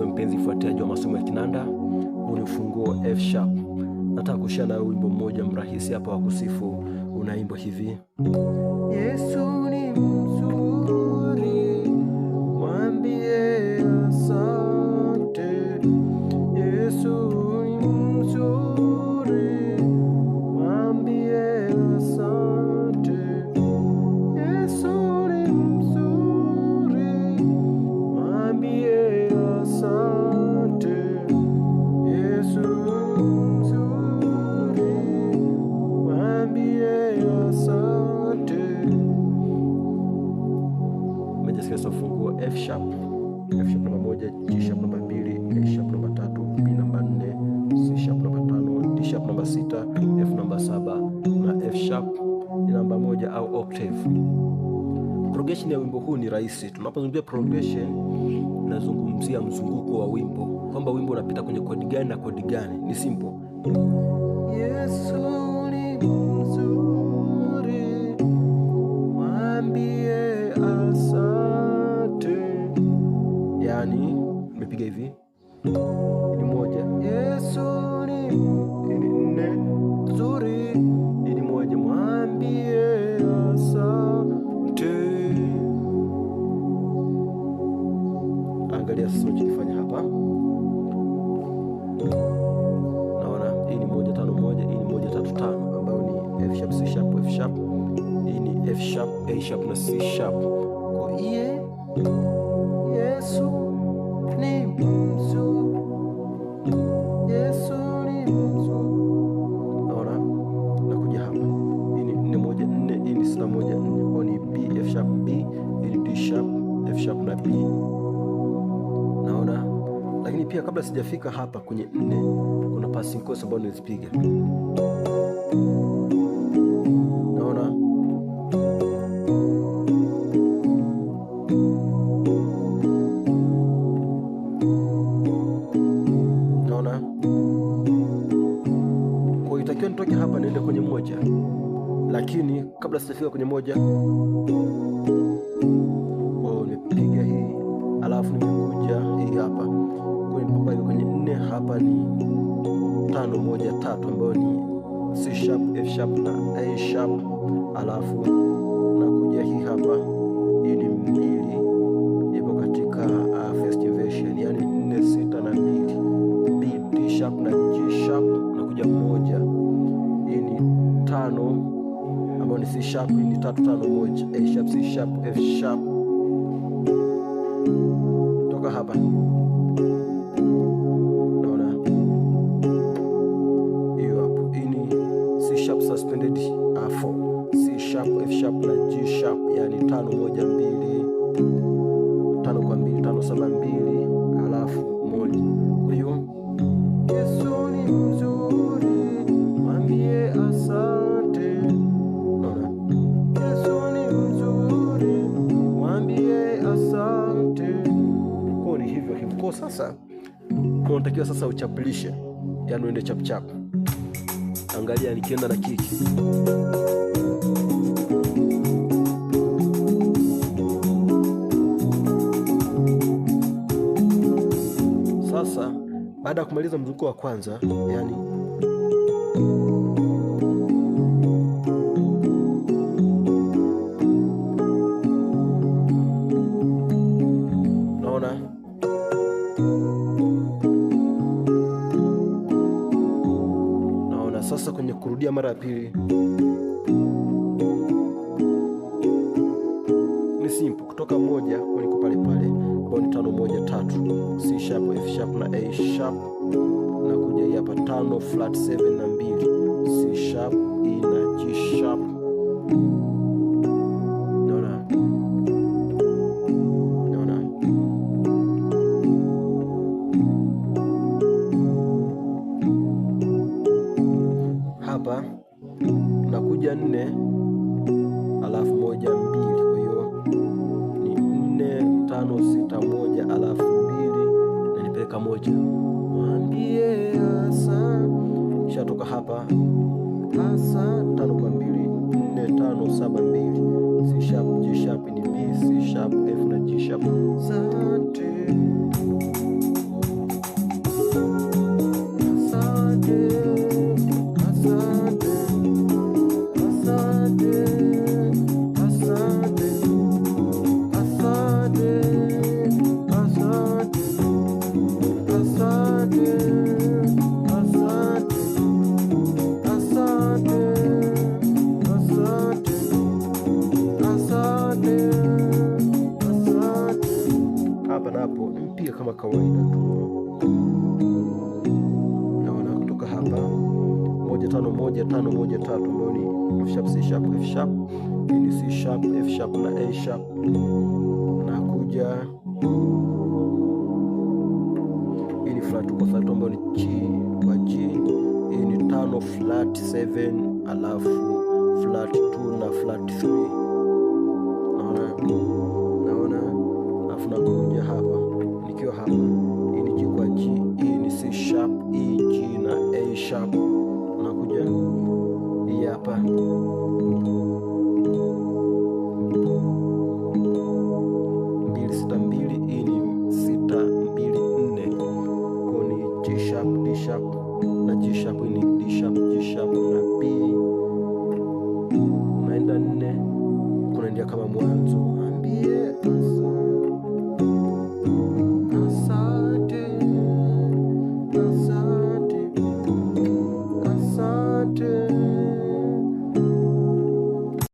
Mpenzi mfuatiliaji wa masomo ya kinanda, huu ni ufunguo F sharp. Nataka kushare na wimbo mmoja mrahisi hapa wa kusifu. Unaimba hivi: Yesu ni mzuri, mwambie asante. Yesu ni mzuri, mwambie asante. Yesu ni mzuri, mwambie asante. Yesu mzuri, mwambie asante. Umejisikia ufunguo F sharp. F sharp namba 1, G sharp namba 2, A sharp namba 3, B namba 4, C sharp namba 5, D sharp namba 6, F namba 7 na F sharp ni namba 1 au octave. Progression ya wimbo huu ni rahisi. Tunapozungumzia progression, nazungumzia mzunguko wa wimbo, kwamba wimbo unapita kwenye kodi gani na kodi gani. Ni simple. Yesu ni mzuri, mwambie asante. Yani nimepiga hivi, ni moja. Yesu ni nne, mzuri, ni moja, mwambie asante. Angalia sasa unachokifanya hapa. Naona hii ni 1 5 1, hii ni 1 3 5, ambayo ni F sharp, C sharp, F sharp. Hii ni F sharp, A sharp na C sharp. Kwa hiyo Yesu ni mzuri, Yesu ni mzuri. Naona nakuja hapa, hii ni 4 1 4, hii ni 6 1 4, kwa ni B F sharp B, hii ni D sharp, F sharp na B. Naona, lakini pia kabla sijafika hapa kwenye 4 kuna passing chords ambayo nilizipiga. Naona kwa itakiwa nitoke hapa niende kwenye 1, lakini kabla sijafika kwenye 1 nimepiga hii, alafu nimekuja hii hapa kwenye 4. Hapa ni 5 1 3, ambayo ni C sharp, F sharp na A sharp, alafu nakuja hii hapa, hii ni 2, ipo katika first inversion, yani 4 6 na 2, B D sharp na G sharp, nakuja 1, hii ni 5, ambayo ni C sharp, hii ni 3 5 1, A sharp, C sharp, F sharp. Toka hapa naona hiyo hapo, hii ni C sharp suspended 4, C sharp, F sharp na G sharp, yani 5 1 2, 5 kwa 2 5 7 2, alafu 1. Kwa hiyo Yesu ni mzuri, mwambie asante. Naona Yesu ni mzuri, mwambie asante. Kwa ni hivyo hivyo. Kwa sasa unatakiwa sasa uchapulishe, yani uende chap chap. Angalia nikienda na kiki. Sasa baada ya kumaliza mzunguko wa kwanza, yani naona sasa kwenye kurudia mara ya pili ni simple, kutoka 1 kwenye pale pale, ambao ni 5 1 3, C sharp, F sharp na A sharp, na kuja hapa 5 flat 7 na 2, C sharp, E na G sharp. Naona hapa nakuja 4, alafu 1 2, kwa hiyo hapo mpiga kama kawaida tu. Naona kutoka hapa 1 5 1 5 1 3 ambayo ni F sharp C sharp F sharp, ni C sharp F sharp na A sharp. Na kuja hii ni flat kwa flat ambayo ni G kwa G. Hii ni 5 flat 7 alafu flat 2 na flat 3. Naona alafu nakuja hapa nikiwa hapa, hii ni G kwa G, hii ni C sharp, E G na A sharp. Nakuja hii hapa 2 6 2, hii ni 6 2 4, kwa ni G sharp D sharp na G sharp, hii ni D sharp G sharp na B. Naenda 4 kunaendelea kama mwanzo.